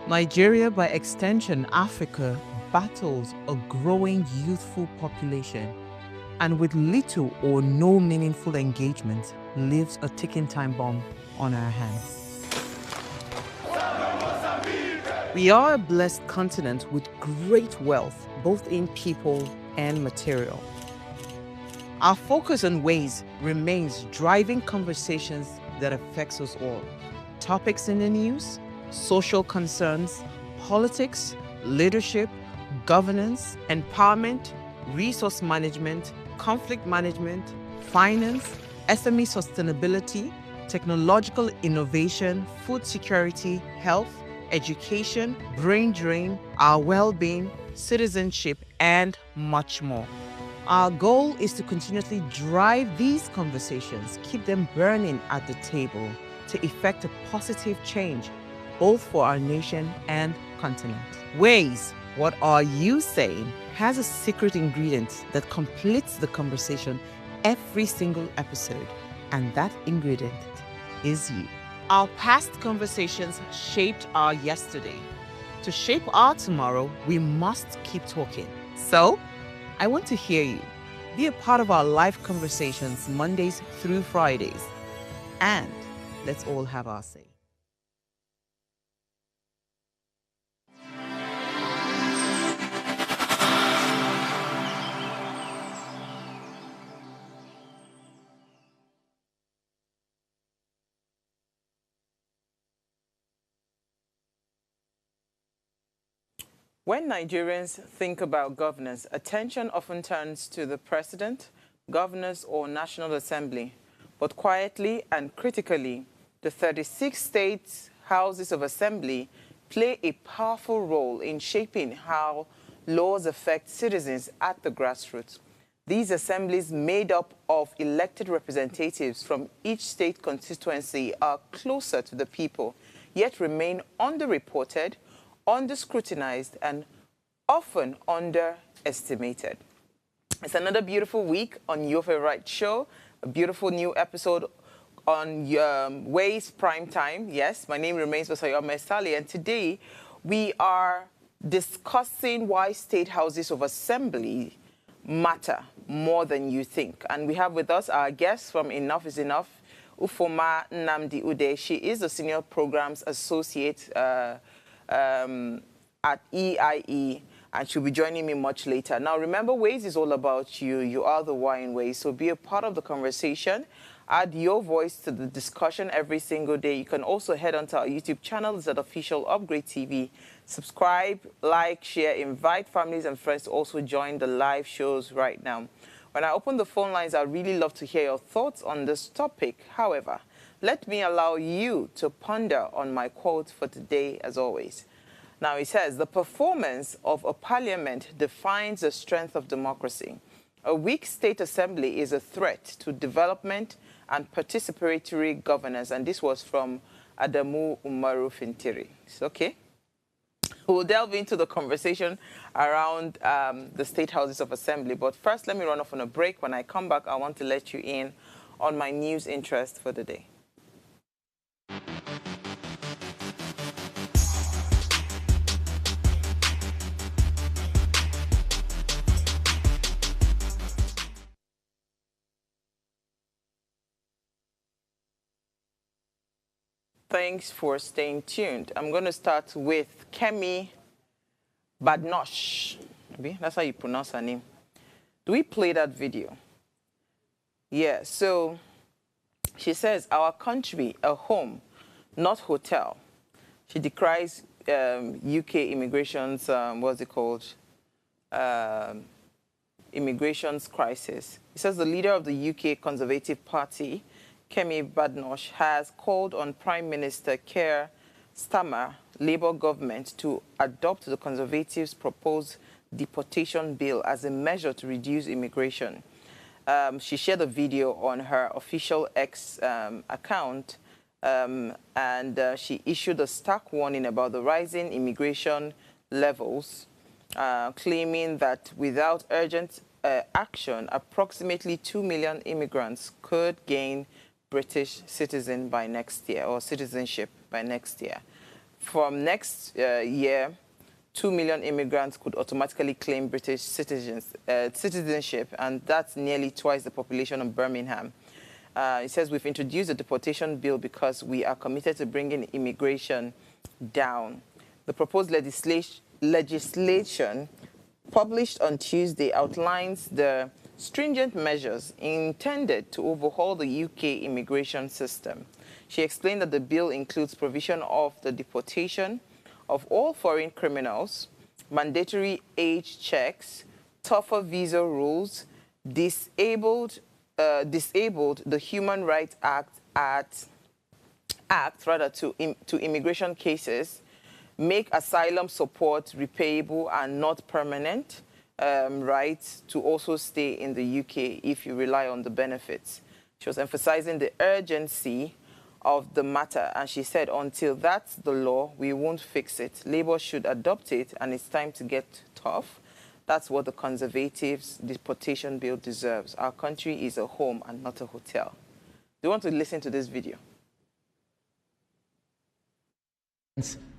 Nigeria, by extension Africa, battles a growing youthful population and with little or no meaningful engagement leaves a ticking time bomb on our hands. We are a blessed continent with great wealth, both in people and material. Our focus on ways remains driving conversations that affects us all. Topics in the news, social concerns, politics, leadership, governance, empowerment, resource management, conflict management, finance, SME sustainability, technological innovation, food security, health, education, brain drain, our well-being, citizenship, and much more. Our goal is to continuously drive these conversations, keep them burning at the table to effect a positive change, both for our nation and continent. Ways, what are you saying, has a secret ingredient that completes the conversation every single episode, and that ingredient is you. Our past conversations shaped our yesterday. To shape our tomorrow, we must keep talking. So, I want to hear you. Be a part of our live conversations Mondays through Fridays. And let's all have our say. When Nigerians think about governance, attention often turns to the president, governors, or National Assembly. But quietly and critically, the 36 state houses of assembly play a powerful role in shaping how laws affect citizens at the grassroots. These assemblies, made up of elected representatives from each state constituency, are closer to the people, yet remain underreported, under-scrutinized, and often underestimated. It's another beautiful week on your favorite show, a beautiful new episode on Ways Primetime. Yes, my name remains Basayome Sali, and today we are discussing why state houses of assembly matter more than you think. And we have with us our guest from Enough is Enough, Ufoma Nnamdi Ude. She is a Senior Programs Associate at EIE, and she'll be joining me much later. Now, remember, Ways is all about you. You are the why in Ways, so be a part of the conversation. Add your voice to the discussion every single day. You can also head onto our YouTube channel. It's at Official Upgrade TV. Subscribe, like, share, invite families and friends to also join the live shows right now. When I open the phone lines, I'd really love to hear your thoughts on this topic. However, let me allow you to ponder on my quote for today, as always. Now, it says, the performance of a parliament defines the strength of democracy. A weak state assembly is a threat to development and participatory governance. And this was from Adamu Umaru Fintiri. It's okay. We'll delve into the conversation around the state houses of assembly. But first, let me run off on a break. When I come back, I want to let you in on my news interest for the day. Thanks for staying tuned. I'm going to start with Kemi Badnosh. Maybe that's how you pronounce her name. Do we play that video? Yeah, so she says, our country, a home, not hotel. She decries UK immigration's, what's it called? Immigration's crisis. It says the leader of the UK Conservative Party, Kemi Badnosh, has called on Prime Minister Keir Starmer, Labour government, to adopt the Conservatives' proposed deportation bill as a measure to reduce immigration. She shared a video on her official X account, and she issued a stark warning about the rising immigration levels, claiming that without urgent action, approximately 2 million immigrants could gain British citizen by next year, or citizenship by next year. From next year, 2 million immigrants could automatically claim British citizenship, and that's nearly twice the population of Birmingham. It says, we've introduced a deportation bill because we are committed to bringing immigration down. The proposed legislation published on Tuesday outlines the stringent measures intended to overhaul the UK immigration system. She explained that the bill includes provision of the deportation of all foreign criminals, mandatory age checks, tougher visa rules, disabled the Human Rights Act to immigration cases, make asylum support repayable and not permanent, rights to also stay in the UK if you rely on the benefits. She was emphasizing the urgency of the matter, and she said, until that's the law, we won't fix it. Labour should adopt it, and it's time to get tough. That's what the Conservatives' deportation bill deserves. Our country is a home and not a hotel. Do you want to listen to this video?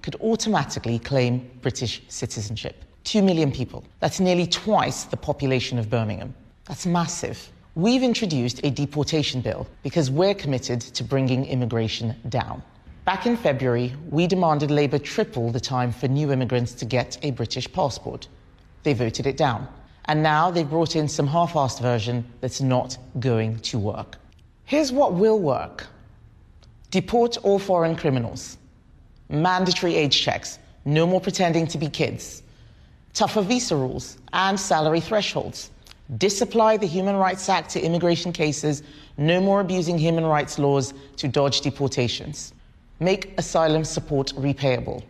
Could automatically claim British citizenship. 2 million people. That's nearly twice the population of Birmingham. That's massive. We've introduced a deportation bill because we're committed to bringing immigration down. Back in February, we demanded Labour triple the time for new immigrants to get a British passport. They voted it down. And now they've brought in some half-assed version that's not going to work. Here's what will work. Deport all foreign criminals. Mandatory age checks. No more pretending to be kids. Tougher visa rules and salary thresholds. Disapply the Human Rights Act to immigration cases. No more abusing human rights laws to dodge deportations. Make asylum support repayable.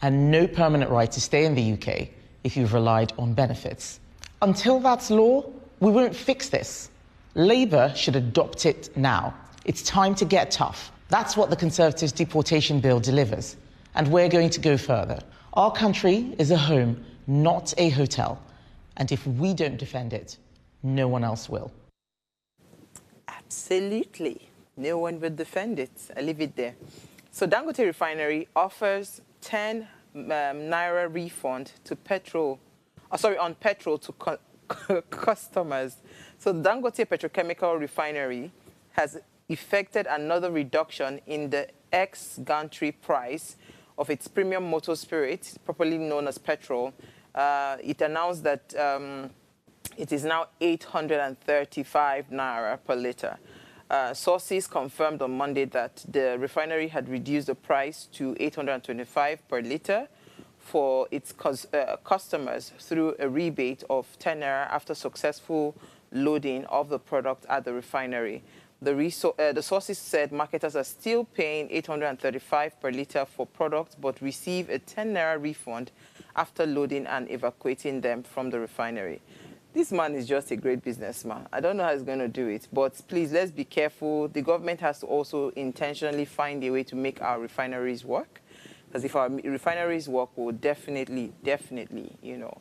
And no permanent right to stay in the UK if you've relied on benefits. Until that's law, we won't fix this. Labour should adopt it now. It's time to get tough. That's what the Conservatives' deportation bill delivers. And we're going to go further. Our country is a home, not a hotel. And if we don't defend it, no one else will. Absolutely. No one will defend it. I'll leave it there. So Dangote Refinery offers 10 naira refund to on petrol to customers. So Dangote Petrochemical Refinery has effected another reduction in the ex-gantry price of its premium motor spirit, properly known as petrol. It announced that it is now 835 naira per litre. Sources confirmed on Monday that the refinery had reduced the price to 825 per litre for its customers through a rebate of 10 naira after successful loading of the product at the refinery. The sources said marketers are still paying 835 per litre for products, but receive a 10 naira refund after loading and evacuating them from the refinery. This man is just a great businessman. I don't know how he's going to do it, but please, let's be careful. The government has to also intentionally find a way to make our refineries work. Because if our refineries work, we'll definitely, you know,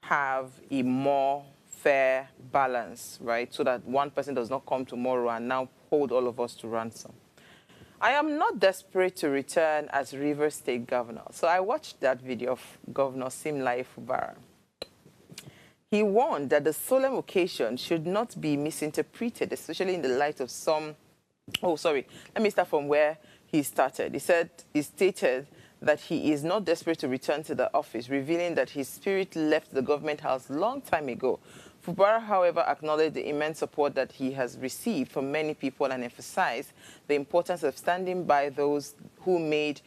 have a more fair balance, right? So that one person does not come tomorrow and now hold all of us to ransom. I am not desperate to return as Rivers State Governor. So I watched that video of Governor Simlai Fubara. He warned that the solemn occasion should not be misinterpreted, especially in the light of some... Oh, sorry. Let me start from where he started. He stated that he is not desperate to return to the office, revealing that his spirit left the government house long time ago. Fubara, however, acknowledged the immense support that he has received from many people and emphasized the importance of standing by those who made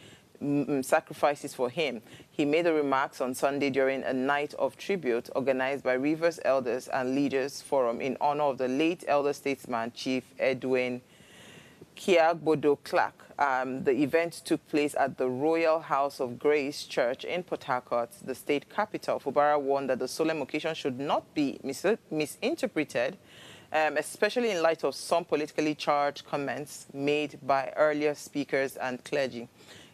sacrifices for him. He made the remarks on Sunday during a night of tribute organized by Rivers Elders and Leaders Forum in honor of the late elder statesman, Chief Edwin Kiagbodo Clark. The event took place at the Royal House of Grace Church in Port Harcourt, the state capital. Fubara warned that the solemn occasion should not be misinterpreted, especially in light of some politically charged comments made by earlier speakers and clergy.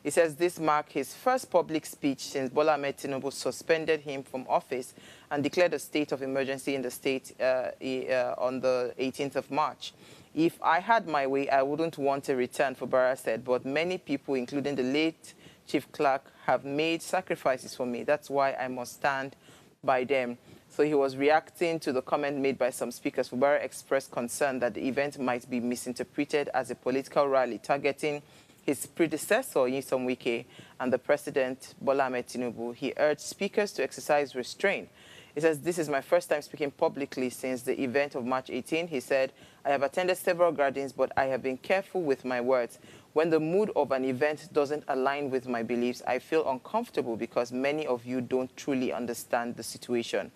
He says this marked his first public speech since Bola Ahmed Tinubu suspended him from office and declared a state of emergency in the state on the 18th of March. If I had my way, I wouldn't want a return, Fubara said, but many people, including the late Chief Clerk, have made sacrifices for me. That's why I must stand by them. So he was reacting to the comment made by some speakers. Fubara expressed concern that the event might be misinterpreted as a political rally targeting his predecessor, Nyesom Wike, and the president, Bola Ahmed Tinubu. He urged speakers to exercise restraint. He says, this is my first time speaking publicly since the event of March 18. He said, I have attended several gatherings, but I have been careful with my words. When the mood of an event doesn't align with my beliefs, I feel uncomfortable because many of you don't truly understand the situation.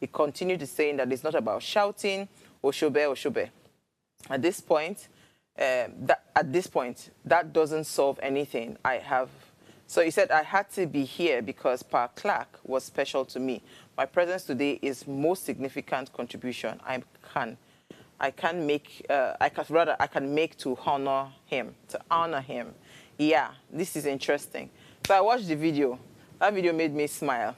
He continued to saying that it's not about shouting, Oshobe, Oshobe. At this point, that doesn't solve anything. So he said, I had to be here because Pa Clark was special to me. My presence today is most significant contribution I can make to honor him, Yeah, this is interesting. So I watched the video. That video made me smile.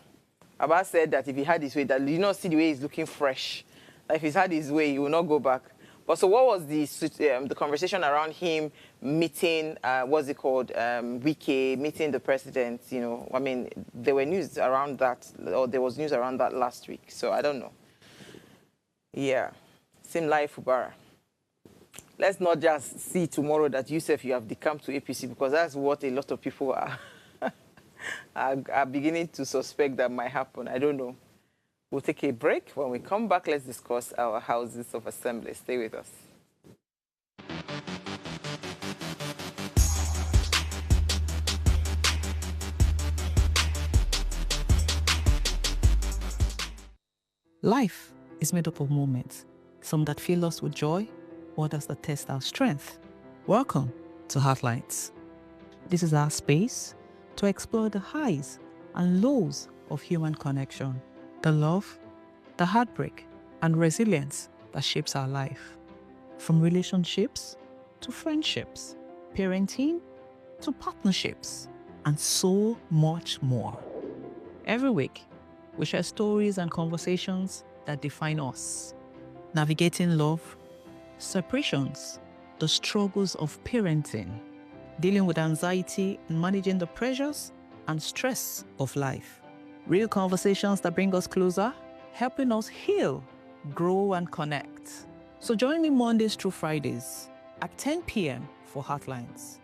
Abba said that if he had his way, that you not see the way he's looking fresh. That if he's had his way, he will not go back. But so what was the conversation around him meeting, what's it called, Wike, meeting the president, you know? I mean, there were news around that, or there was news around that last week, so I don't know. Yeah, same life, Fubara. Let's not just see tomorrow that you have decamped to APC, because that's what a lot of people are beginning to suspect that might happen. I don't know. We'll take a break. When we come back, let's discuss our houses of assembly. Stay with us. Life is made up of moments, some that fill us with joy, others that test our strength. Welcome to Heartlights. This is our space to explore the highs and lows of human connection, the love, the heartbreak, and resilience that shapes our life. From relationships to friendships, parenting to partnerships, and so much more. Every week, we share stories and conversations that define us, navigating love, separations, the struggles of parenting, dealing with anxiety and managing the pressures and stress of life. Real conversations that bring us closer, helping us heal, grow, and connect. So join me Mondays through Fridays at 10 p.m. for Heartlines,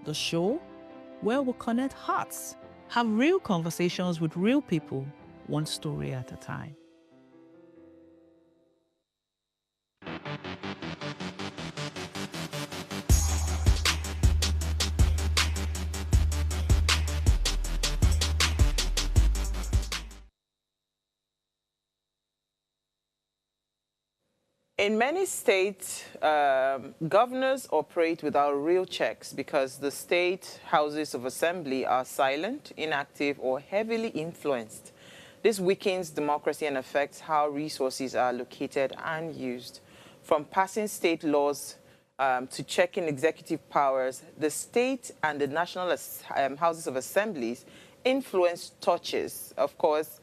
the show where we'll connect hearts, have real conversations with real people, one story at a time. In many states, governors operate without real checks because the state houses of assembly are silent, inactive, or heavily influenced. This weakens democracy and affects how resources are allocated and used. From passing state laws to checking executive powers, the state and the national houses of assemblies influence touches, of course,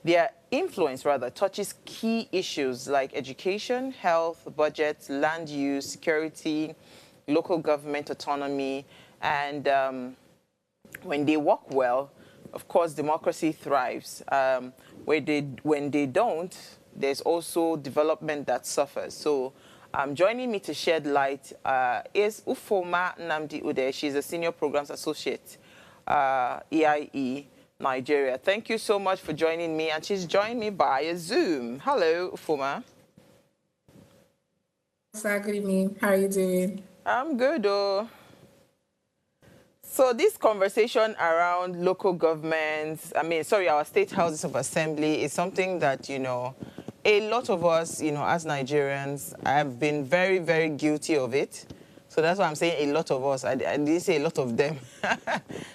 their influence, rather, touches key issues like education, health, budget, land use, security, local government autonomy, and when they work well, of course, democracy thrives. When they don't, there's also development that suffers. So joining me to shed light is Ufoma Namdi Ude. She's a Senior Programs Associate, EIE, Nigeria. Thank you so much for joining me, and she's joined me via Zoom. Hello, Ufoma. Sir, good evening. How are you doing? I'm good, oh. So this conversation around local governments, our state houses of assembly is something that, a lot of us, as Nigerians, have been very, very guilty of it. So that's why I'm saying a lot of us. I didn't say a lot of them.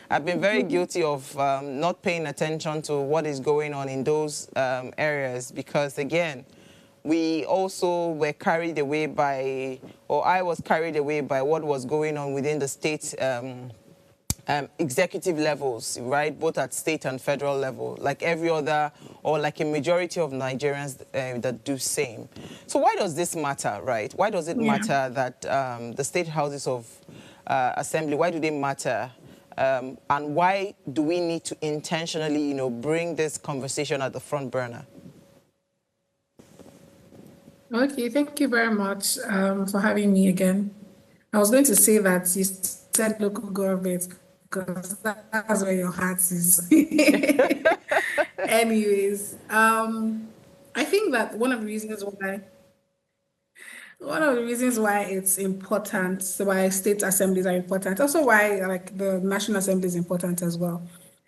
I've been very guilty of not paying attention to what is going on in those areas because, again, we also were carried away by, or I was carried away by what was going on within the state executive levels, right, both at state and federal level, like every other, or like a majority of Nigerians that do same. So why does this matter, right? Why does it matter that the state houses of assembly, why do they matter? And why do we need to intentionally, bring this conversation at the front burner? Okay, thank you very much for having me again. I was going to say that you said local government because that's where your heart is. Anyways, I think that one of the reasons why it's important, so why state assemblies are important, also why like the National Assembly is important as well.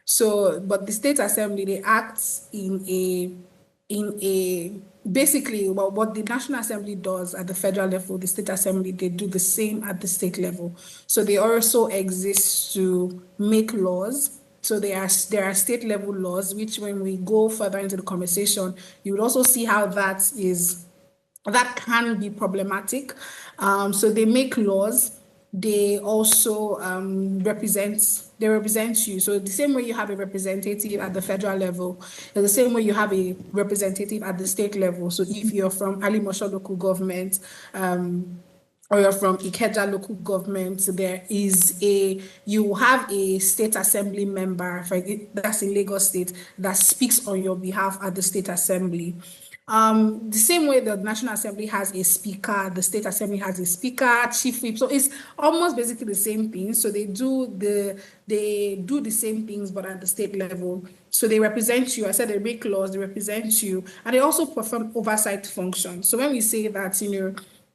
So, but the state assembly, they act in a basically what the National Assembly does at the federal level, the state assembly, they do the same at the state level. So they also exist to make laws. So there are state level laws, which when we go further into the conversation, you will also see how that can be problematic. So they make laws. They also represent you. So the same way you have a representative at the federal level, the same way you have a representative at the state level. So if you're from Alimosho local government, or you're from Ikeja local government, you have a state assembly member, that's in Lagos State, that speaks on your behalf at the state assembly. The same way the National Assembly has a speaker, the state assembly has a speaker, chief whip. So it's almost basically the same thing. So they do the same things, but at the state level. So they represent you. I said they make laws, they represent you, and they also perform oversight functions. So when we say that,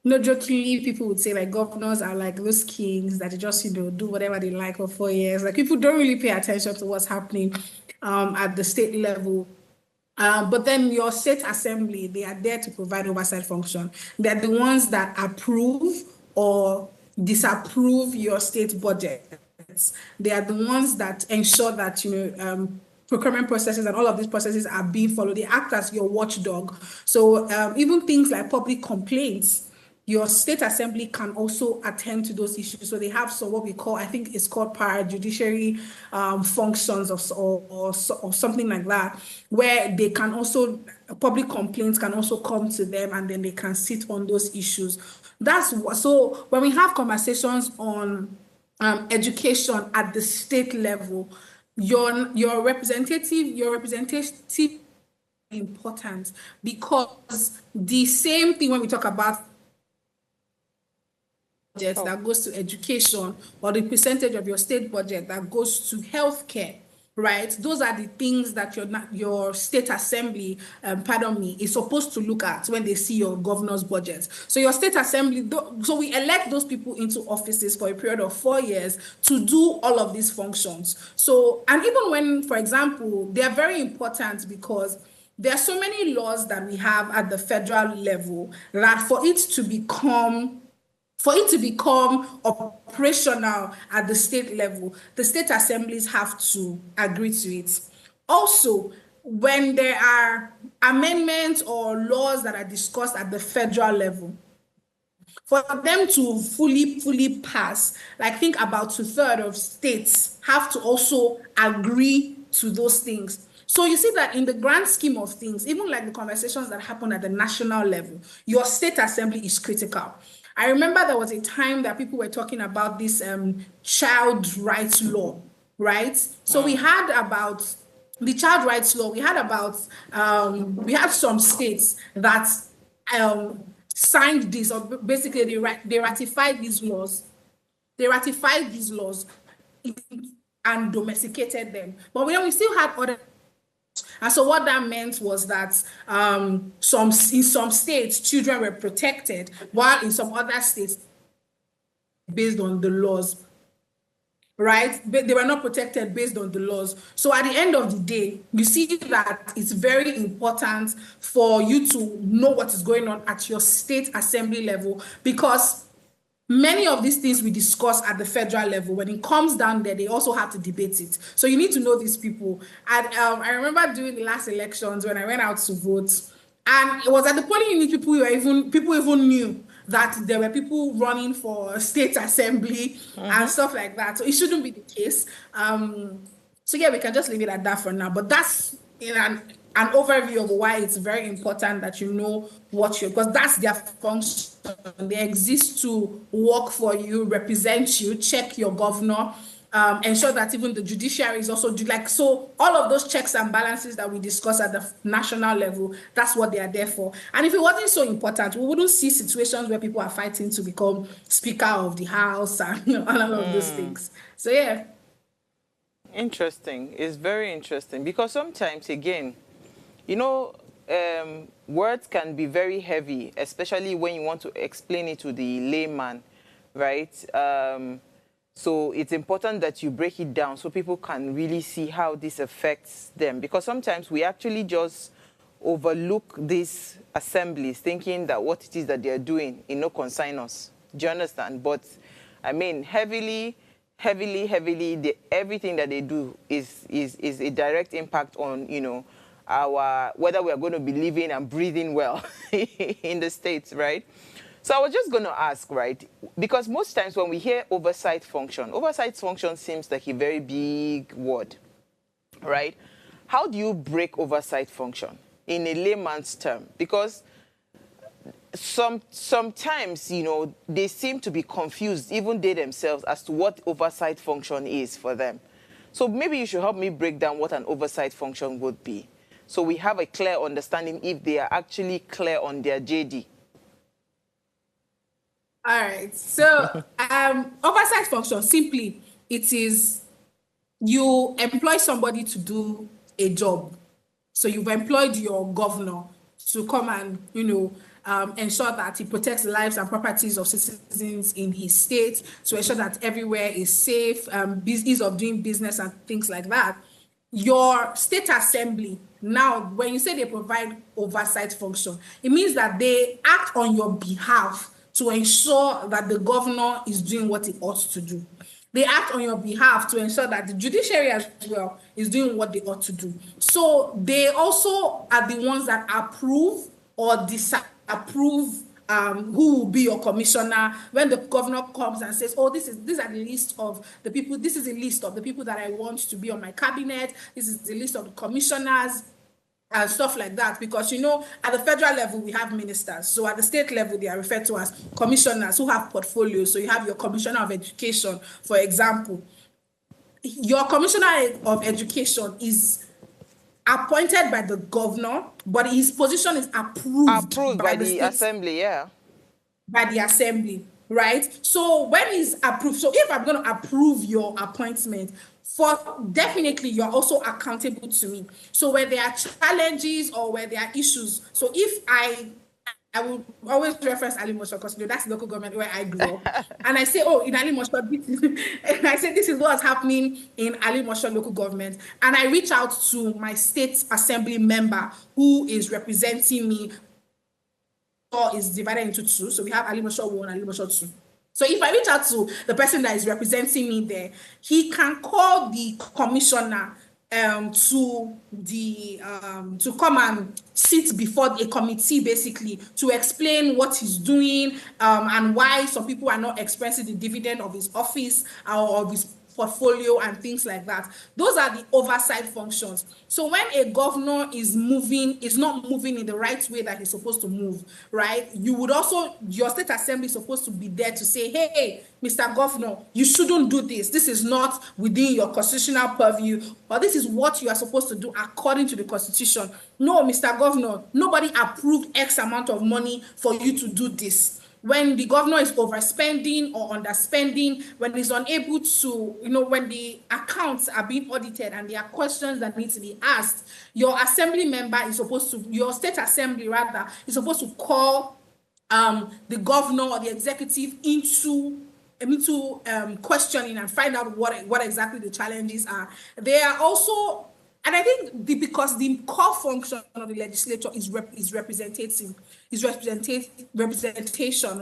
no jokingly, people would say like governors are like those kings that they just, do whatever they like for 4 years. Like people don't really pay attention to what's happening at the state level. But then your state assembly, they are there to provide oversight function. They're the ones that approve or disapprove your state budgets. They are the ones that ensure that, procurement processes and all of these processes are being followed. They act as your watchdog. So even things like public complaints, your state assembly can also attend to those issues. So they have what we call, I think it's called parajudiciary functions or something like that, where they can also, public complaints can also come to them and then they can sit on those issues. So when we have conversations on education at the state level, your representative important, because the same thing when we talk about budget that goes to education, or the percentage of your state budget that goes to healthcare, right? Those are the things that your state assembly, is supposed to look at when they see your governor's budget. So your state assembly, so we elect those people into offices for a period of 4 years to do all of these functions. So, and even when, for example, they are very important because there are so many laws that we have at the federal level that for it to become operational at the state level, the state assemblies have to agree to it. Also, when there are amendments or laws that are discussed at the federal level, for them to fully pass, like think about 2/3 of states have to also agree to those things. So you see that in the grand scheme of things, even like the conversations that happen at the national level, your state assembly is critical. I remember there was a time that people were talking about this child rights law, right? So we had about the child rights law, we had some states that signed this, or basically they ratified these laws. They ratified these laws and domesticated them. But we still had other. And so what that meant was that in some states, children were protected, while in some other states, based on the laws, right? But they were not protected based on the laws. So at the end of the day, you see that it's very important for you to know what is going on at your state assembly level, because many of these things we discuss at the federal level, when it comes down there, they also have to debate it. So you need to know these people. And I remember during the last elections when I went out to vote, and it was at the polling unit people even knew that there were people running for state assembly and stuff like that. So it shouldn't be the case. So yeah, we can just leave it at that for now. But that's in an overview of why it's very important that you know what you're, because that's their function. They exist to work for you, represent you, check your governor, ensure that even the judiciary is also like, so all of those checks and balances that we discuss at the national level, that's what they are there for. And if it wasn't so important, we wouldn't see situations where people are fighting to become Speaker of the House and all of those things. So yeah. Interesting. It's very interesting because sometimes, again, you know, words can be very heavy, especially when you want to explain it to the layman, right? So it's important that you break it down so people can really see how this affects them. Because sometimes we actually just overlook these assemblies thinking that what it is that they're doing, concern us. Do you understand? But, I mean, heavily, everything that they do is a direct impact on, whether we are going to be living and breathing well in the States, right? So I was just going to ask, right, because most times when we hear oversight function seems like a very big word, right? How do you break oversight function in a layman's term? Because sometimes, they seem to be confused, even they themselves, as to what oversight function is for them. So maybe you should help me break down what an oversight function would be, so we have a clear understanding if they are actually clear on their JD. All right. So oversight function, simply, it is you employ somebody to do a job. So you've employed your governor to come and, ensure that he protects the lives and properties of citizens in his state, to ensure that everywhere is safe, ease of doing business and things like that. Your state assembly, now, when you say they provide oversight function, it means that they act on your behalf to ensure that the governor is doing what he ought to do. They act on your behalf to ensure that the judiciary as well is doing what they ought to do. So they also are the ones that approve or disapprove who will be your commissioner. When the governor comes and says, oh, these are the list of the people, this is a list of the people that I want to be on my cabinet, this is the list of the commissioners, and stuff like that, because at the federal level we have ministers, so at the state level they are referred to as commissioners who have portfolios. So you have your commissioner of education, for example. Your commissioner of education is appointed by the governor, but his position is approved by the assembly, by the assembly, right? So when he's approved, so if I'm going to approve your appointment, definitely you're also accountable to me. So where there are challenges or where there are issues, so if I will always reference Alimosho because that's the local government where I grew up, and I say, oh, in Alimosho, and I say this is what's happening in Alimosho local government, and I reach out to my state assembly member who is representing me. Is divided into two, so we have Alimosho 1 and Alimosho 2. So if I reach out to the person that is representing me there, he can call the commissioner to come and sit before a committee, basically, to explain what he's doing and why some people are not expressing the dividend of his office or of his portfolio and things like that. Those are the oversight functions. So when a governor is not moving in the right way that he's supposed to move, right? Your state assembly is supposed to be there to say, hey, Mr. Governor, you shouldn't do this. This is not within your constitutional purview, or this is what you are supposed to do according to the Constitution. No, Mr. Governor, nobody approved X amount of money for you to do this. When the governor is overspending or underspending, when he's unable to, when the accounts are being audited and there are questions that need to be asked, your assembly member is supposed to, your state assembly rather, is supposed to call the governor or the executive into questioning and find out what exactly the challenges are. They are also, and I think because the core function of the legislature is representation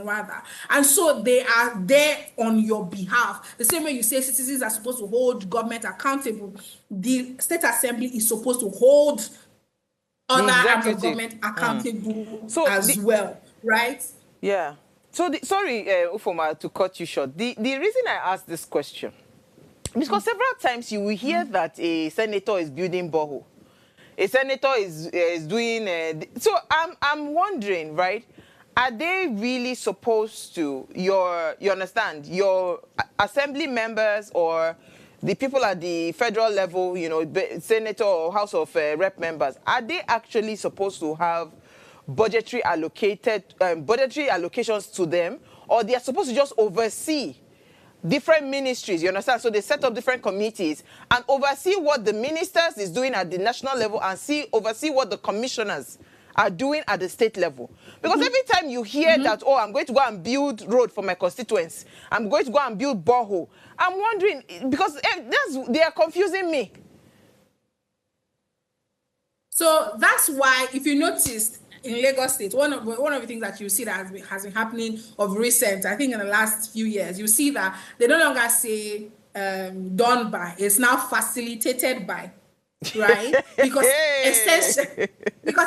rather, and so they are there on your behalf. The same way you say citizens are supposed to hold government accountable, the state assembly is supposed to hold other arms of government accountable well, right? Yeah. So, sorry, Ufoma, to cut you short. The reason I asked this question is because several times you will hear that a senator is building borehole. A senator is doing... so I'm wondering, right? Are they really supposed to, you understand, your assembly members or the people at the federal level, you know, senator or House of Rep members, are they actually supposed to have budgetary allocations to them, or they are supposed to just oversee different ministries, you understand? So they set up different committees and oversee what the ministers is doing at the national level and oversee what the commissioners are doing at the state level. Because every time you hear that, oh, I'm going to go and build road for my constituents, I'm going to go and build borehole, I'm wondering, because they are confusing me. So that's why, if you noticed, in Lagos State, one of the things that you see that has been happening of recent, I think in the last few years, you see that they no longer say done by, it's now facilitated by, right? Because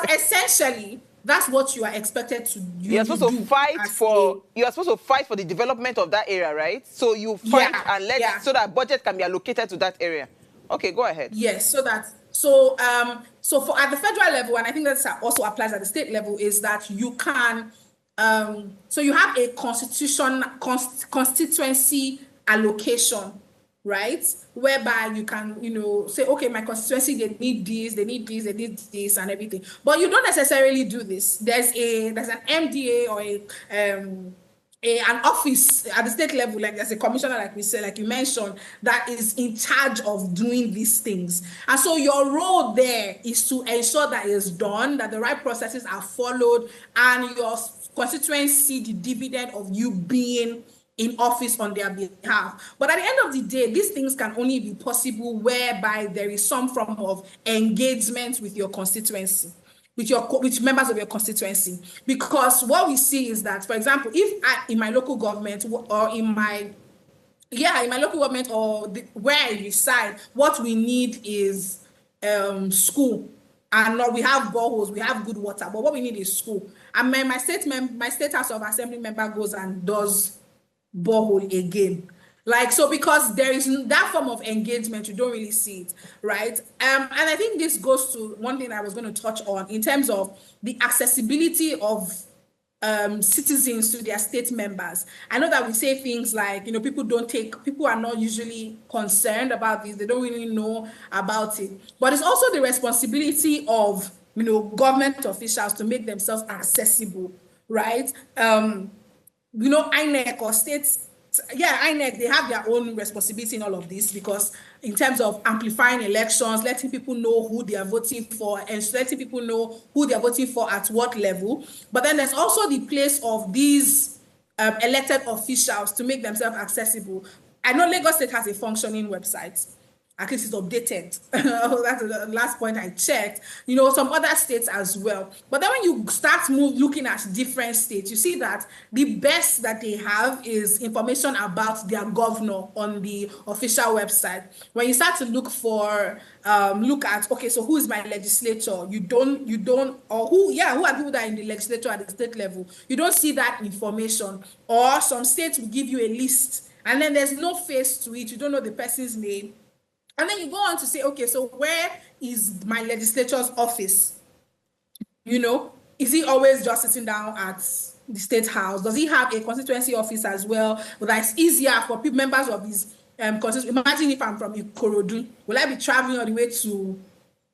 essentially, that's what you are expected to do. You are supposed to fight for the development of that area, right? So you fight so that budget can be allocated to that area. Okay, go ahead. Yes, so for at the federal level, and I think that also applies at the state level, is that you can so you have a constituency allocation, right? Whereby you can, say, okay, my constituency, they need this, they need this, they need this, and everything. But you don't necessarily do this. There's an MDA or an office at the state level, like there's a commissioner, like we said, like you mentioned, that is in charge of doing these things. And so your role there is to ensure that it's done, that the right processes are followed, and your constituents see the dividend of you being in office on their behalf. But at the end of the day, these things can only be possible whereby there is some form of engagement with your constituency, with members of your constituency. Because what we see is that, for example, if in my local government or in my local government or where I reside, what we need is school. And we have boreholes, we have good water, but what we need is school. And my state House of Assembly member goes and does borehole again. Like, so because there is that form of engagement, you don't really see it, right? And I think this goes to one thing I was going to touch on in terms of the accessibility of citizens to their state members. I know that we say things like, people are not usually concerned about this. They don't really know about it. But it's also the responsibility of, government officials to make themselves accessible, right? INEC or states, INEC, they have their own responsibility in all of this, because in terms of amplifying elections, letting people know who they are voting for, and letting people know who they are voting for at what level. But then there's also the place of these elected officials to make themselves accessible. I know Lagos State has a functioning website. At least it's updated. That's the last point I checked. Some other states as well. But then when you start looking at different states, you see that the best that they have is information about their governor on the official website. When you start to look at, okay, so who is my legislator? Or who are people that are in the legislature at the state level? You don't see that information. Or some states will give you a list, and then there's no face to it. You don't know the person's name. And then you go on to say, okay, so where is my legislature's office? Is he always just sitting down at the State House? Does he have a constituency office as well? But that's easier for members of his constituency. Imagine if I'm from Ikorodu. Will I be traveling all the way to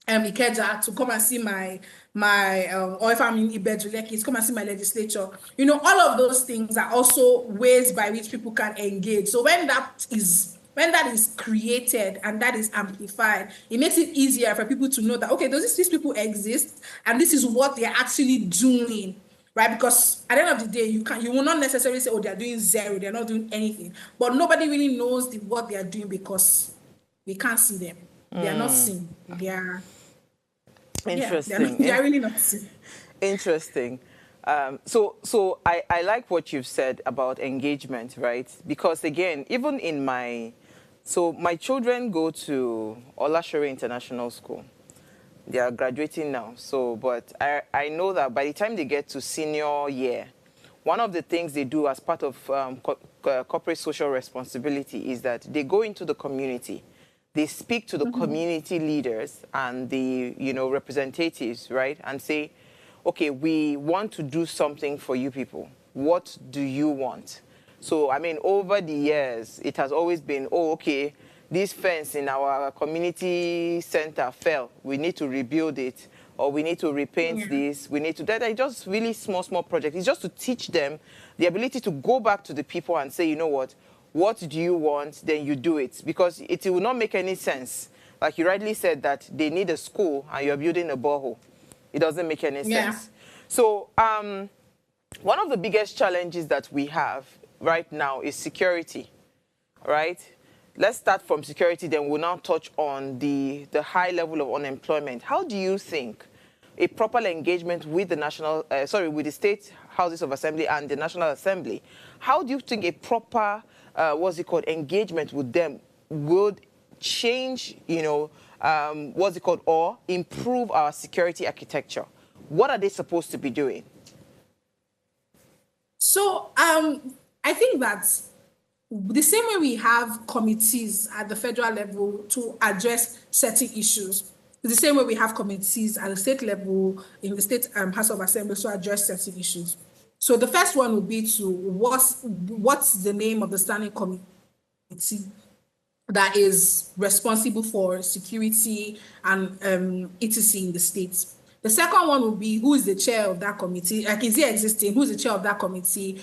Ikeja to come and see my or if I'm in Ibejuleki, to come and see my legislature? All of those things are also ways by which people can engage. So when that is created and that is amplified, it makes it easier for people to know that, okay, these people exist and this is what they're actually doing, right? Because at the end of the day, you will not necessarily say, oh, they're doing zero, they're not doing anything. But nobody really knows what they are doing because we can't see them. They are not seen. They are interesting. They are really not seen. Interesting. So I like what you've said about engagement, right? Because again, even in my children go to Olashore International School. They are graduating now. But I know that by the time they get to senior year, one of the things they do as part of corporate social responsibility is that they go into the community. They speak to the community leaders and the, representatives, right? And say, okay, we want to do something for you people. What do you want? So, I mean, over the years, it has always been, oh, okay, this fence in our community center fell. We need to rebuild it, or we need to repaint this. We need to, that are just really small, small projects. It's just to teach them the ability to go back to the people and say, you know what do you want? Then you do it. Because it will not make any sense. Like you rightly said, that they need a school and you're building a borehole. It doesn't make any sense. So one of the biggest challenges that we have right now is security, right? Let's start from security, then we'll now touch on the high level of unemployment. How do you think a proper engagement with the with the state houses of assembly and the National Assembly, how do you think a proper, engagement with them would change, or improve our security architecture? What are they supposed to be doing? So I think that the same way we have committees at the federal level to address certain issues, the same way we have committees at the state level in the state House of Assembly to address certain issues. So the first one would be to what's the name of the standing committee that is responsible for security and etc. in the states. The second one would be, who is the chair of that committee? Like, is he existing? Who's the chair of that committee?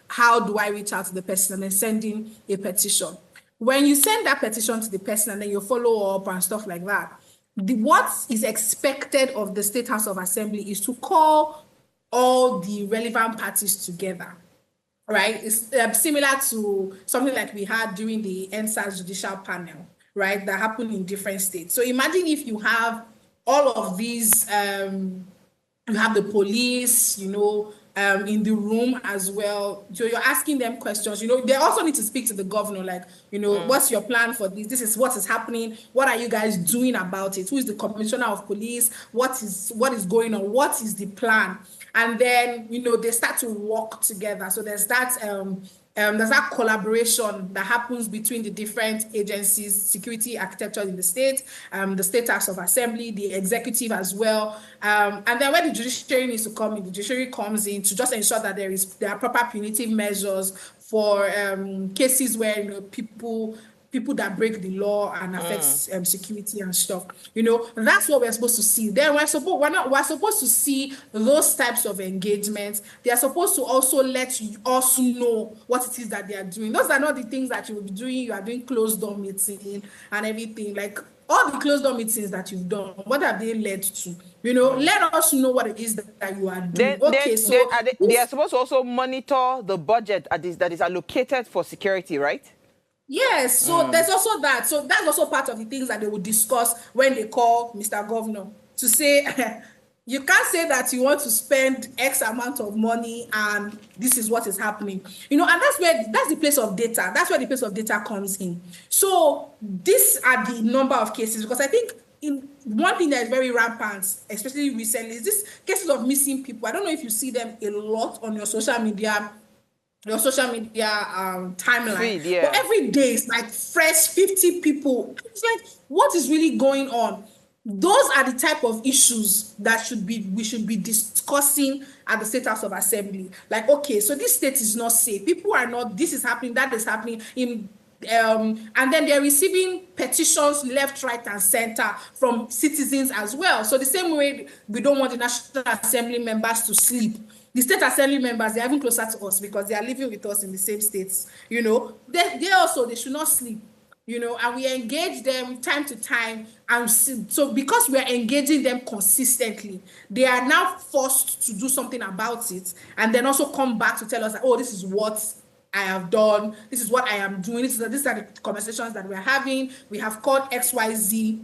How do I reach out to the person and then sending a petition? When you send that petition to the person and then you follow up and stuff like that, what is expected of the State House of Assembly is to call all the relevant parties together, right? It's similar to something like we had during the NSAS judicial panel, right? That happened in different states. So imagine if you have all of these, you have the police, in the room as well. So you're asking them questions. They also need to speak to the governor, like, what's your plan for this? This is what is happening. What are you guys doing about it? Who is the commissioner of police? What is going on? What is the plan? And then, they start to work together. So there's that collaboration that happens between the different agencies, security architecture in the state, the State House of Assembly, the executive as well. And then when the judiciary needs to come in, the judiciary comes in to just ensure that there are proper punitive measures for cases where people that break the law and affects security and stuff. That's what we're supposed to see. Then we're supposed to see those types of engagements. They are supposed to also let us know what it is that they are doing. Those are not the things that you will be doing. You are doing closed door meeting and everything. Like all the closed door meetings that you've done, what have they led to? Let us know what it is that you are doing. They are supposed to also monitor the budget that is allocated for security, right? Yes, so there's also that. So that's also part of the things that they will discuss when they call Mr. Governor to say, you can't say that you want to spend X amount of money and this is what is happening. And that's the place of data. That's where the place of data comes in. So these are the number of cases, because I think one thing that is very rampant, especially recently, is this cases of missing people. I don't know if you see them a lot on your social media timeline. Feed, yeah. But every day it's like fresh 50 people. It's like, what is really going on? Those are the type of issues that we should be discussing at the State House of Assembly. Like, okay, so this state is not safe. People are not, this is happening, that is happening. And then they're receiving petitions left, right, and center from citizens as well. So the same way we don't want the National Assembly members to sleep, the State Assembly members, they're even closer to us because they are living with us in the same states. They should not sleep. And we engage them time to time. And so because we are engaging them consistently, they are now forced to do something about it, and then also come back to tell us that, oh, this is what I have done, this is what I am doing, these are the conversations that we're having. We have called XYZ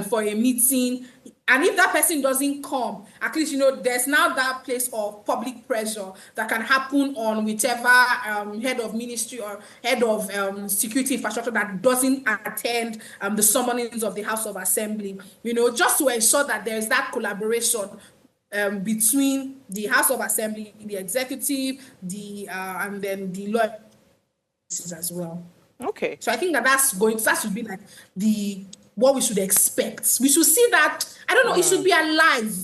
for a meeting. And if that person doesn't come, at least, there's now that place of public pressure that can happen on whichever head of ministry or head of security infrastructure that doesn't attend the summonings of the House of Assembly, just to ensure that there's that collaboration between the House of Assembly, the executive, and then the law as well. Okay. So I think that should be like what we should expect. We should see that, I don't know, it should be alive.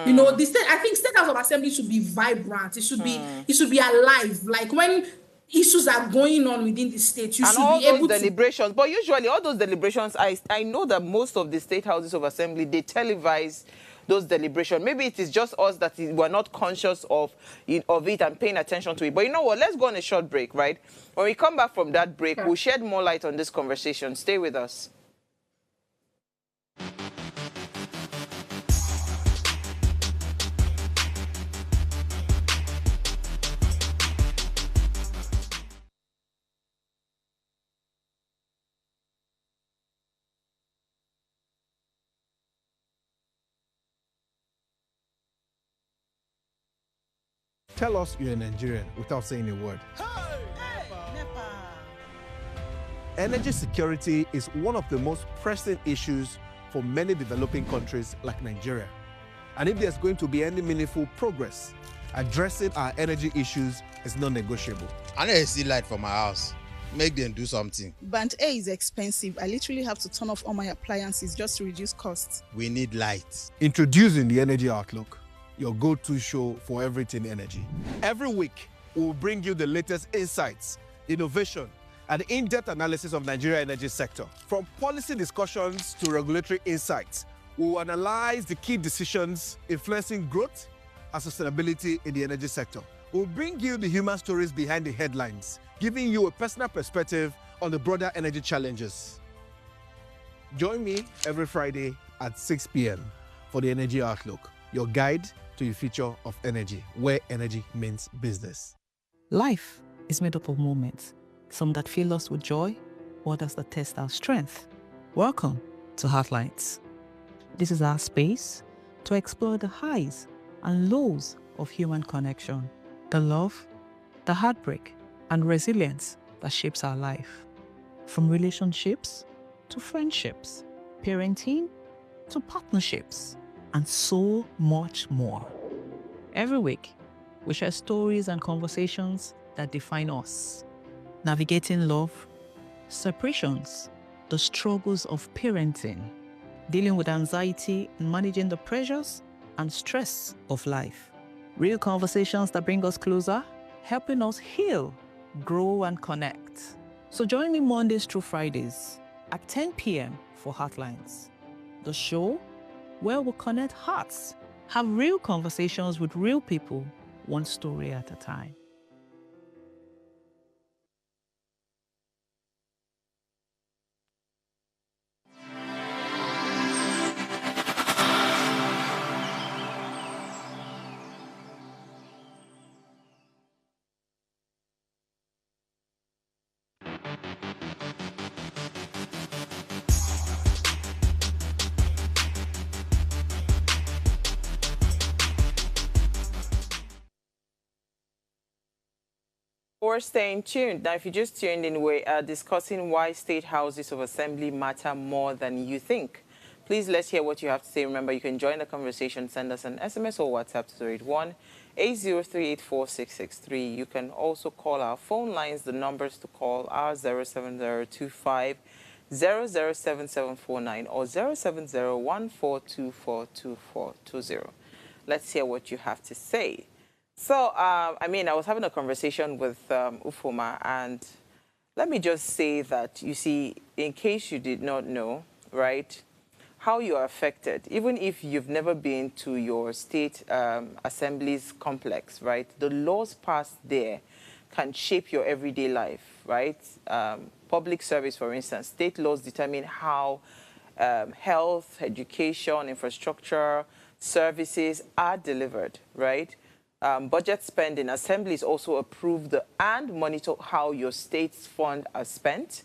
You know, I think State House of Assembly should be vibrant. It should be alive. Like when issues are going on within the state, you and should all be able those deliberations. But usually all those deliberations, I know that most of the state houses of assembly, they televise those deliberations. Maybe it is just us that we're not conscious of it and paying attention to it. But you know what? Let's go on a short break, right? When we come back from that break, we'll shed more light on this conversation. Stay with us. Tell us you're a Nigerian without saying a word. Energy security is one of the most pressing issues for many developing countries like Nigeria. And if there's going to be any meaningful progress, addressing our energy issues is non-negotiable. I need to see light for my house. Make them do something. Band A is expensive. I literally have to turn off all my appliances just to reduce costs. We need light. Introducing the Energy Outlook, your go-to show for everything energy. Every week, we'll bring you the latest insights, innovation, and in-depth analysis of Nigeria's energy sector. From policy discussions to regulatory insights, we'll analyze the key decisions influencing growth and sustainability in the energy sector. We'll bring you the human stories behind the headlines, giving you a personal perspective on the broader energy challenges. Join me every Friday at 6 p.m. for the Energy Outlook, your guide to the future of energy, where energy means business. Life is made up of moments, some that fill us with joy, others that test our strength. Welcome to Heartlights. This is our space to explore the highs and lows of human connection, the love, the heartbreak, and resilience that shapes our life. From relationships to friendships, parenting to partnerships, and so much more. Every week, we share stories and conversations that define us, navigating love, separations, the struggles of parenting, dealing with anxiety and managing the pressures and stress of life. Real conversations that bring us closer, helping us heal, grow, and connect. So join me Mondays through Fridays at 10 p.m. for Heartlines, the show where we'll connect hearts, have real conversations with real people, one story at a time. Or staying tuned. Now, if you just tuned in, we are discussing why state houses of assembly matter more than you think. Please, let's hear what you have to say. Remember, you can join the conversation. Send us an SMS or WhatsApp to 081-803-84663. You can also call our phone lines. The numbers to call are 07025 007749 or 07014242420. Let's hear what you have to say. So, I mean, I was having a conversation with Ufoma, and let me just say that, you see, in case you did not know, right, how you are affected, even if you've never been to your state assembly's complex, right, the laws passed there can shape your everyday life, right? Public service, for instance, state laws determine how health, education, infrastructure, services are delivered, right? Budget spending, assemblies also approve and monitor how your state's funds are spent.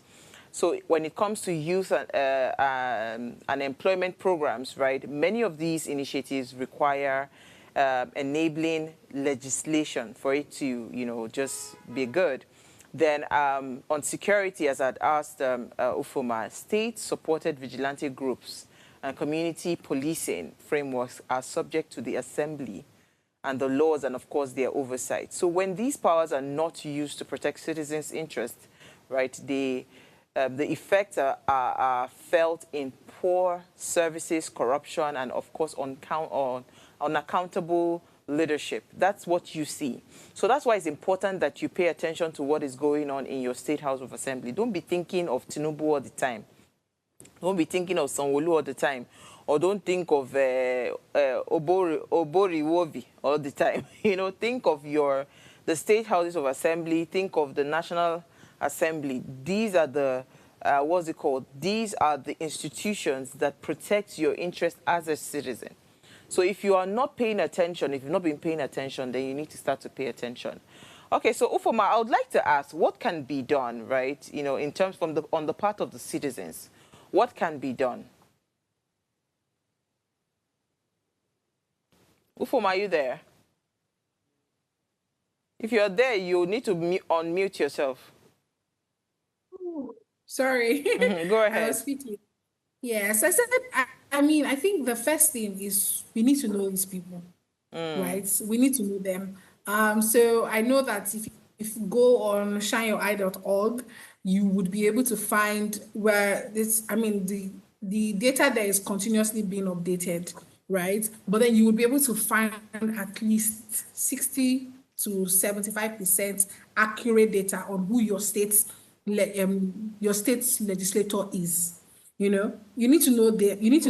So when it comes to youth and employment programs, right, many of these initiatives require enabling legislation for it to, you know, just be good. Then on security, as I'd asked Ufoma, state-supported vigilante groups and community policing frameworks are subject to the assembly and the laws and, of course, their oversight. So when these powers are not used to protect citizens' interests, right, the effects are felt in poor services, corruption, and, of course, unaccountable leadership. That's what you see. So that's why it's important that you pay attention to what is going on in your State House of Assembly. Don't be thinking of Tinubu all the time. Don't be thinking of Sanwo-Olu all the time. Or don't think of Obori-Wobi all the time. You know, think of the State Houses of Assembly. Think of the National Assembly. These are the, what's it called? These are the institutions that protect your interest as a citizen. So if you are not paying attention, if you've not been paying attention, then you need to start to pay attention. Okay, so Ufoma, I would like to ask, what can be done, right, you know, in terms on the part of the citizens? What can be done? Ufoma, are you there? If you're there, you need to unmute yourself. Sorry. Go ahead. I was speaking. Yes, I said, I mean, I think the first thing is we need to know these people, right? We need to know them. So I know that if you go on shineyoureye.org, you would be able to find where this, I mean, the data there is continuously being updated, right? But then you would be able to find at least 60 to 75% accurate data on who your state's legislator is. You know, you need to know them, you need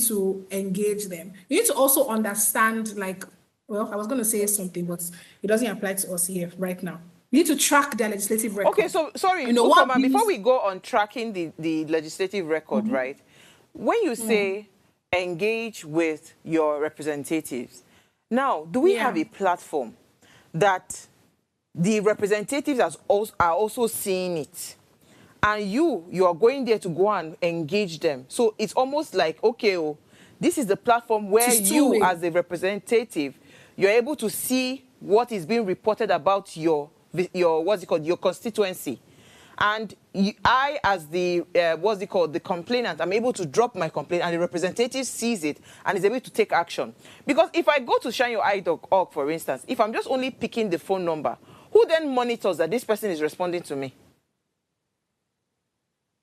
to engage them. You need to also understand, like, well, I was going to say something, but it doesn't apply to us here right now. You need to track their legislative record. Okay, so sorry, you know, Ufoma, before we go on tracking the legislative record, right? When you say engage with your representatives, now, do we have a platform that the representatives are also seeing it? And you are going there to go and engage them. So it's almost like, okay, this is the platform where you, as a representative, you're able to see what is being reported about your what's it called, your constituency. And I, as the, what's it called, the complainant, I'm able to drop my complaint and the representative sees it and is able to take action. Because if I go to shineyoureye.org, for instance, if I'm just only picking the phone number, who then monitors that this person is responding to me?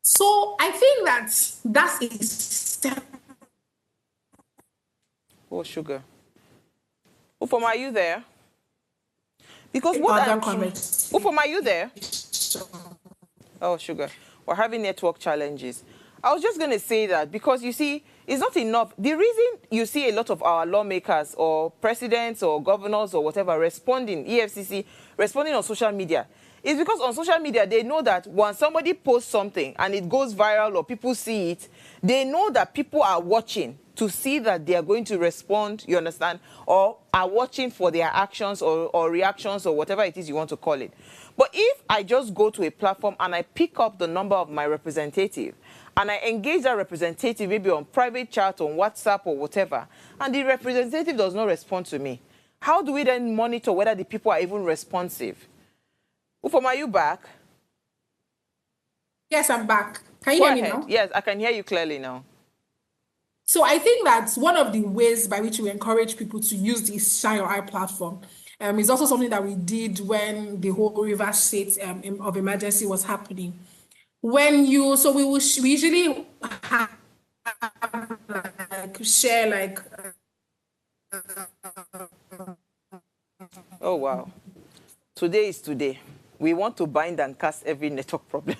So I think that is. Oh, sugar. Ufoma, are you there? Because what Ufoma, are you there? Oh, sugar. We're having network challenges. I was just going to say that because, you see, it's not enough. The reason you see a lot of our lawmakers or presidents or governors or whatever responding, EFCC, responding on social media, is because on social media, they know that when somebody posts something and it goes viral or people see it, they know that people are watching to see that they are going to respond, you understand, or are watching for their actions or reactions or whatever it is you want to call it. But if I just go to a platform and I pick up the number of my representative and I engage that representative maybe on private chat, on WhatsApp or whatever, and the representative does not respond to me, how do we then monitor whether the people are even responsive? Ufoma, are you back? Yes, I'm back. Can you hear me now? Yes, I can hear you clearly now. So I think that's one of the ways by which we encourage people to use this Shine Your Eye platform. It's also something that we did when the whole River State of emergency was happening. We usually have, share oh wow, today is today. We want to bind and cast every network problem.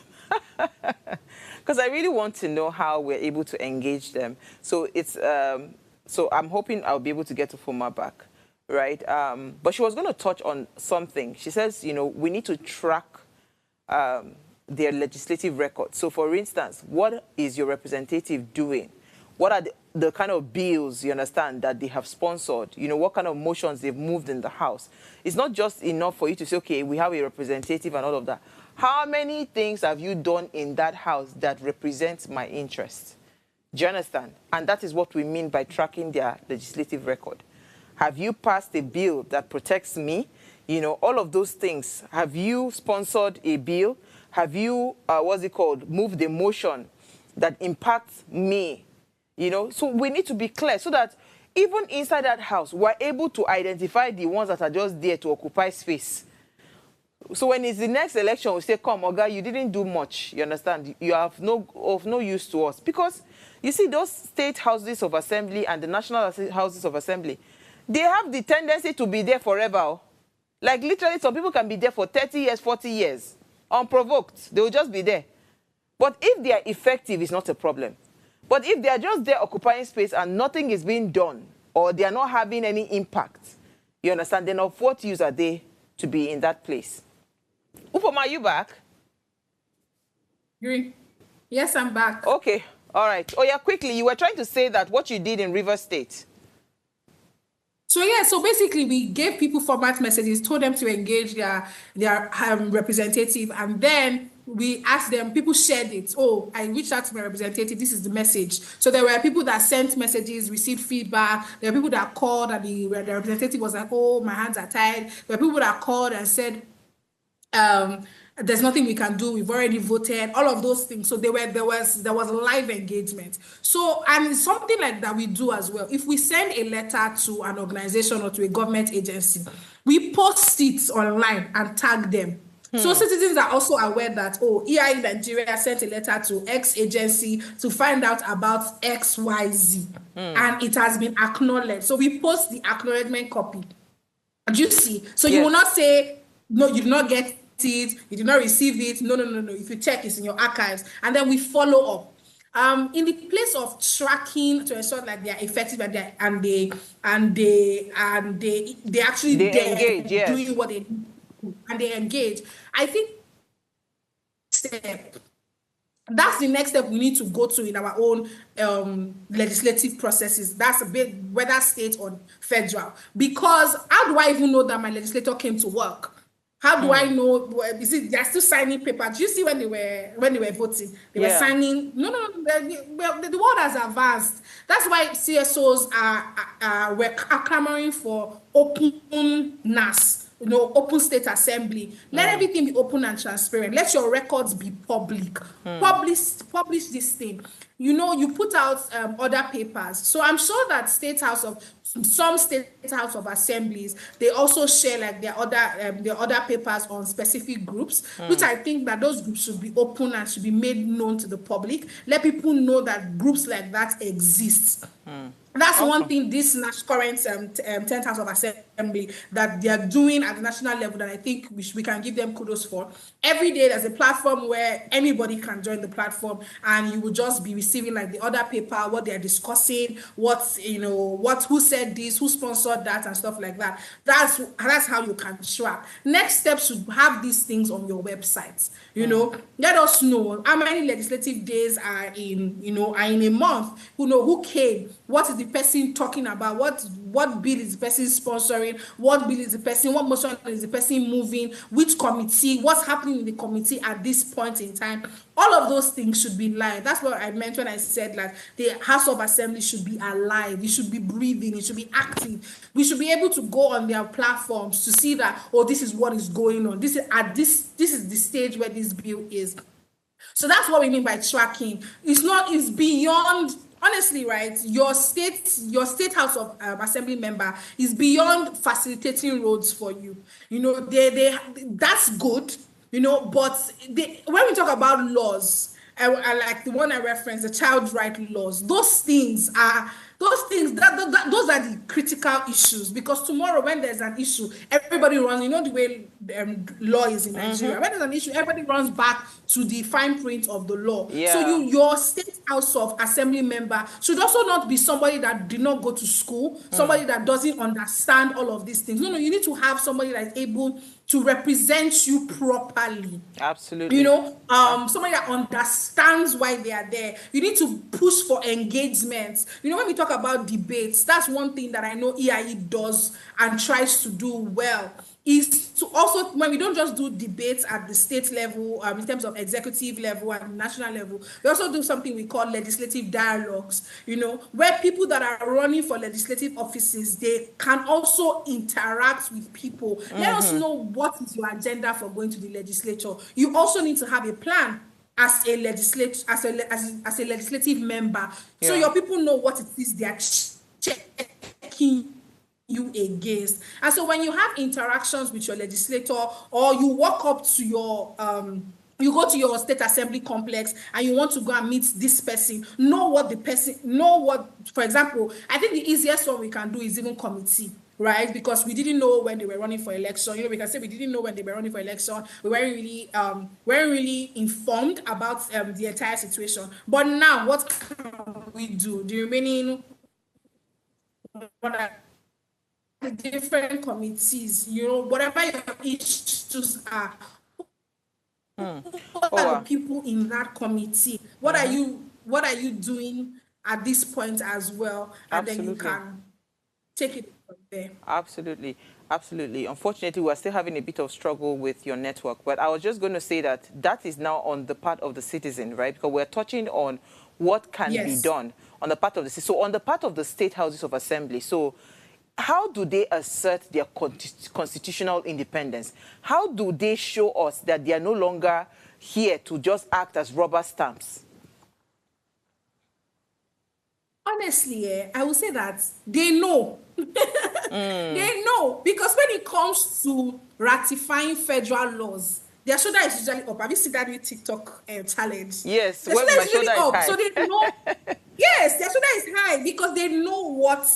Because I really want to know how we're able to engage them. So it's so I'm hoping I'll be able to get Ufoma back, right? But she was going to touch on something. She says, you know, we need to track their legislative record. So, for instance, what is your representative doing? What are the kind of bills, you understand, that they have sponsored? You know, what kind of motions they've moved in the House? It's not just enough for you to say, okay, we have a representative and all of that. How many things have you done in that House that represents my interests? Do you understand? And that is what we mean by tracking their legislative record. Have you passed a bill that protects me? You know, all of those things. Have you sponsored a bill? Have you, moved a motion that impacts me? You know, so we need to be clear so that even inside that house, we're able to identify the ones that are just there to occupy space. So when it's the next election, we say, come, Oga, you didn't do much. You understand? You have of no use to us. Because, you see, those state houses of assembly and the national houses of assembly, they have the tendency to be there forever. Like, literally, some people can be there for 30 years, 40 years, unprovoked. They will just be there. But if they are effective, it's not a problem. But if they are just there occupying space and nothing is being done, or they are not having any impact, you understand, then of what use are they to be in that place? Ufoma, are you back? Yes, I'm back. Okay, all right. Oh yeah, quickly, you were trying to say that what you did in River State. So yeah, so basically we gave people format messages, told them to engage their representative, and then we asked them, people shared it. Oh, I reached out to my representative, this is the message. So there were people that sent messages, received feedback. There were people that called and the representative was like, oh, my hands are tied. There were people that called and said, there's nothing we can do, we've already voted, all of those things. So there was live engagement. So, and it's something like that we do as well. If we send a letter to an organization or to a government agency, we post it online and tag them. So citizens are also aware that, oh, EIE Nigeria sent a letter to X agency to find out about XYZ, and it has been acknowledged. So we post the acknowledgement copy. Do you see? So you will not say, no, you did not get it, you did not receive it. No. If you check, it's in your archives, and then we follow up. In the place of tracking to ensure like they are effective and they actually engage, yes, doing what they do, and they engage. I think that's the next step we need to go to in our own legislative processes. That's a bit whether state or federal. Because how do I even know that my legislator came to work? How do I know? Is it they're still signing paper? Do you see when they were voting? They were signing. No. The world has advanced. That's why CSOs are clamoring for openness. You know, open state assembly. Let everything be open and transparent. Let your records be public. Publish this thing. You know, you put out other papers. So I'm sure that some state house of assemblies, they also share like their other papers on specific groups, which I think that those groups should be open and should be made known to the public. Let people know that groups like that exist. That's one thing this current 10th House of Assembly that they are doing at the national level that I think we can give them kudos for. Every day there's a platform where anybody can join the platform, and you will just be receiving like the other paper, what they're discussing, who said this, who sponsored that, and stuff like that. That's how you can track. Next step should have these things on your websites. You know, let us know how many legislative days are in a month. Who came, what is the person talking about, what bill is the person sponsoring, what motion is the person moving, which committee, what's happening in the committee at this point in time. All of those things should be live. That's what I meant when I said like the House of Assembly should be alive. It should be breathing. It should be active. We should be able to go on their platforms to see that, oh, this is what is going on. This is the stage where this bill is. So that's what we mean by tracking. It's beyond, honestly, right? Your state House of Assembly member is beyond facilitating roads for you. You know, that's good. You know, but when we talk about laws, I like the one I referenced, the child right laws. Those things are those are the critical issues, because tomorrow when there's an issue, everybody runs. You know the way law is in Nigeria. When there's an issue, everybody runs back to the fine print of the law. Yeah. So your state House of Assembly member should also not be somebody that did not go to school, somebody that doesn't understand all of these things. No, you need to have somebody that's able to represent you properly. Absolutely. You know, somebody that understands why they are there. You need to push for engagement. You know, when we talk about debates, that's one thing that I know EIE does and tries to do well, is to also, when we don't just do debates at the state level, in terms of executive level and national level, we also do something we call legislative dialogues, you know, where people that are running for legislative offices, they can also interact with people. Let us know what is your agenda for going to the legislature. You also need to have a plan. as a legislative member, so Yeah. your people know what it is they are checking you against. And so when you have interactions with your legislator, or you walk up to your you go to your state assembly complex and you want to go and meet this person, know what, for example, I think the easiest one we can do is even committee, right? Because we didn't know when they were running for election. We can say we didn't know when they were running for election. We weren't really informed about the entire situation. But now, what can we do? The remaining the different committees, whatever your issues are, what are the people in that committee? What are you doing at this point as well? And then you can take it from there. Absolutely. Absolutely. Unfortunately, we're still having a bit of struggle with your network. But I was just going to say that is now on the part of the citizen, right? Because we're touching on what can be done on the part of the citizen. So on the part of the state houses of assembly, so how do they assert their constitutional independence? How do they show us that they are no longer here to just act as rubber stamps? Honestly, I will say that they know. They know, because when it comes to ratifying federal laws, their shoulder is usually up. Have you seen that new TikTok challenge? Yes, their shoulder is really up. high. So they know. Yes, their shoulder is high because they know what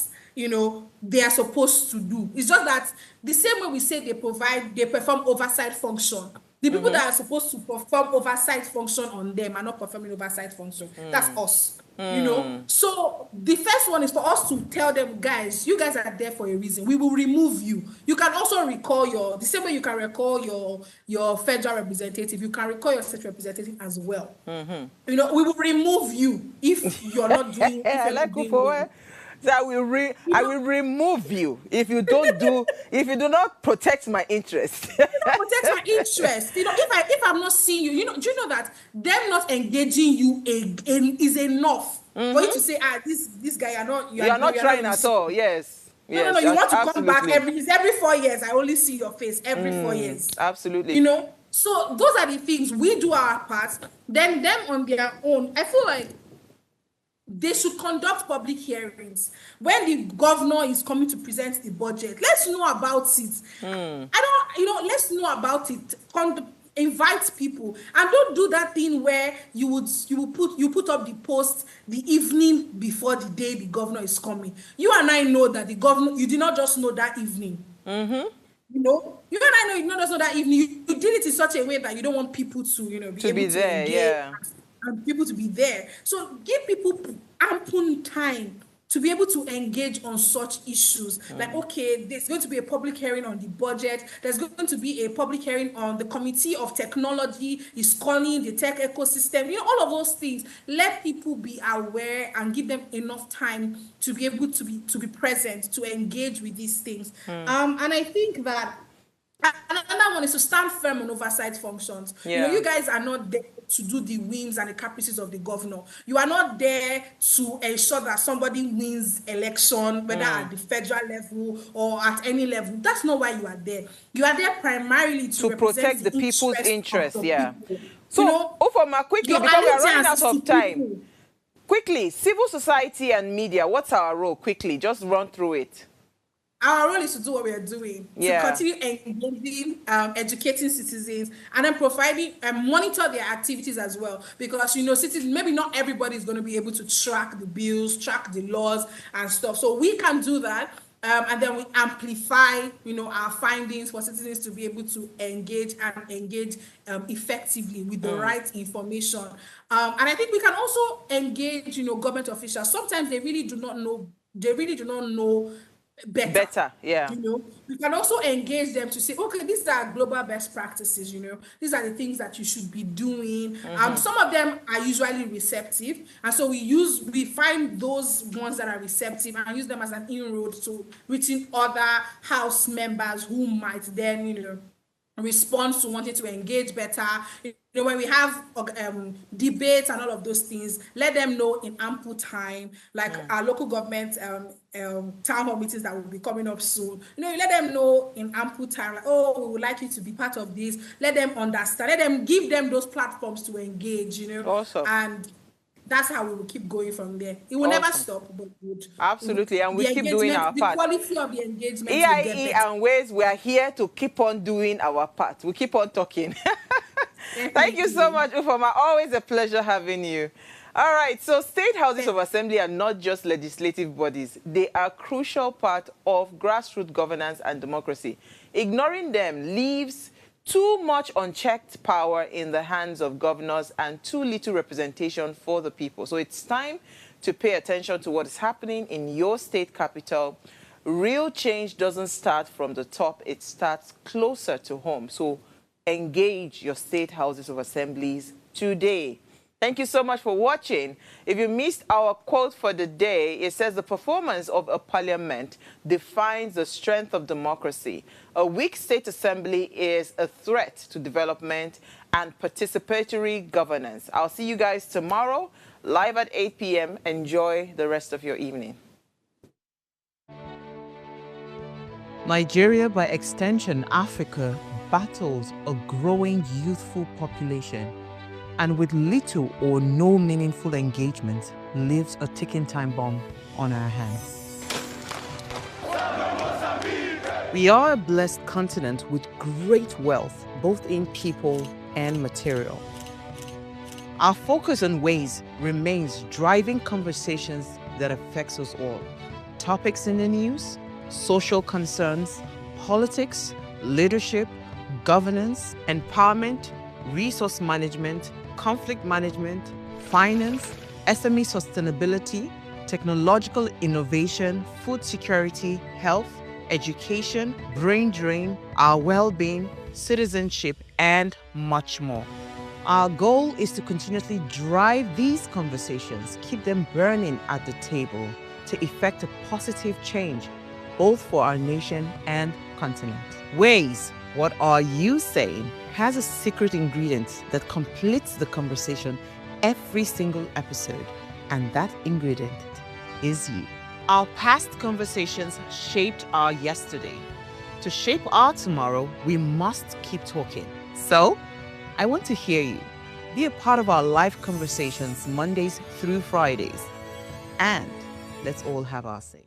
they are supposed to do. It's just that the same way we say they perform oversight function. The people that are supposed to perform oversight function on them are not performing oversight function. That's us. So the first one is for us to tell them, guys, you guys are there for a reason. We will remove you. You can also recall the same way you can recall your federal representative, you can recall your state representative as well. We will remove you if you're not doing. I like so I will remove you if you do not protect my interest. Protect my interest. If I'm not seeing you, do you know that them not engaging you is enough for you to say, this guy, you're not trying at all. Yes. No, you want to come back every 4 years. I only see your face every 4 years. Absolutely. So those are the things we do our part. Then them on their own, I feel like they should conduct public hearings when the governor is coming to present the budget. Let's know about it. Let's know about it. Invite people, and don't do that thing where you put up the post the evening before the day the governor is coming. You and I know that the governor, you did not just know that evening. You and I know you did not just know that evening. You did it in such a way that you don't want people to be there, yeah. And people to be there. So give people ample time to be able to engage on such issues. Like, okay, there's going to be a public hearing on the budget. There's going to be a public hearing on the Committee of Technology is calling the tech ecosystem. All of those things. Let people be aware and give them enough time to be able to be present, to engage with these things. And I think that another one is to stand firm on oversight functions. You guys are not there to do the whims and the caprices of the governor. You are not there to ensure that somebody wins election, whether at the federal level or at any level. That's not why you are there. You are there primarily to protect the people's interest. People. So, Ofoma, quickly, because we are running out of time. Quickly, civil society and media, what's our role? Quickly, just run through it. Our role is to do what we are doing, to continue engaging, educating citizens, and then providing and monitor their activities as well. Because, citizens, maybe not everybody is going to be able to track the bills, track the laws and stuff. So we can do that. And then we amplify, our findings for citizens to be able to engage effectively with the right information. And I think we can also engage, government officials. Sometimes they really do not know better. We can also engage them to say, okay, these are global best practices. These are the things that you should be doing. Some of them are usually receptive, and so we find those ones that are receptive and use them as an inroad to reaching other house members who might then response to wanting to engage better. You know, when we have debates and all of those things, let them know in ample time, like our local government town hall meetings that will be coming up soon. You know, you let them know in ample time, like, oh, we would like you to be part of this. Let them understand, let them give them those platforms to engage, you know. Awesome. And that's how we will keep going from there. It will never stop, but absolutely, and we keep doing our the part. quality of the engagement will get EIE better. and Ways, we are here to keep on doing our part. We keep on talking. Thank you so much, Ufoma. Always a pleasure having you. All right, so state houses of assembly are not just legislative bodies. They are a crucial part of grassroots governance and democracy. Ignoring them leaves too much unchecked power in the hands of governors and too little representation for the people. So it's time to pay attention to what is happening in your state capital. Real change doesn't start from the top, it starts closer to home. So engage your state houses of assemblies today. Thank you so much for watching. If you missed our quote for the day, it says the performance of a parliament defines the strength of democracy. A weak state assembly is a threat to development and participatory governance. I'll see you guys tomorrow, live at 8 p.m. Enjoy the rest of your evening. Nigeria, by extension Africa, battles a growing youthful population, and with little or no meaningful engagement, leaves a ticking time bomb on our hands. We are a blessed continent with great wealth, both in people and material. Our focus on ways remains driving conversations that affects us all. Topics in the news, social concerns, politics, leadership, governance, empowerment, resource management, conflict management, finance, SME sustainability, technological innovation, food security, health, education, brain drain, our well-being, citizenship, and much more. Our goal is to continuously drive these conversations, keep them burning at the table to effect a positive change, both for our nation and continent. Ways, what are you saying, has a secret ingredient that completes the conversation every single episode, and that ingredient is you. Our past conversations shaped our yesterday. To shape our tomorrow, we must keep talking. So, I want to hear you. Be a part of our live conversations Mondays through Fridays. And let's all have our say.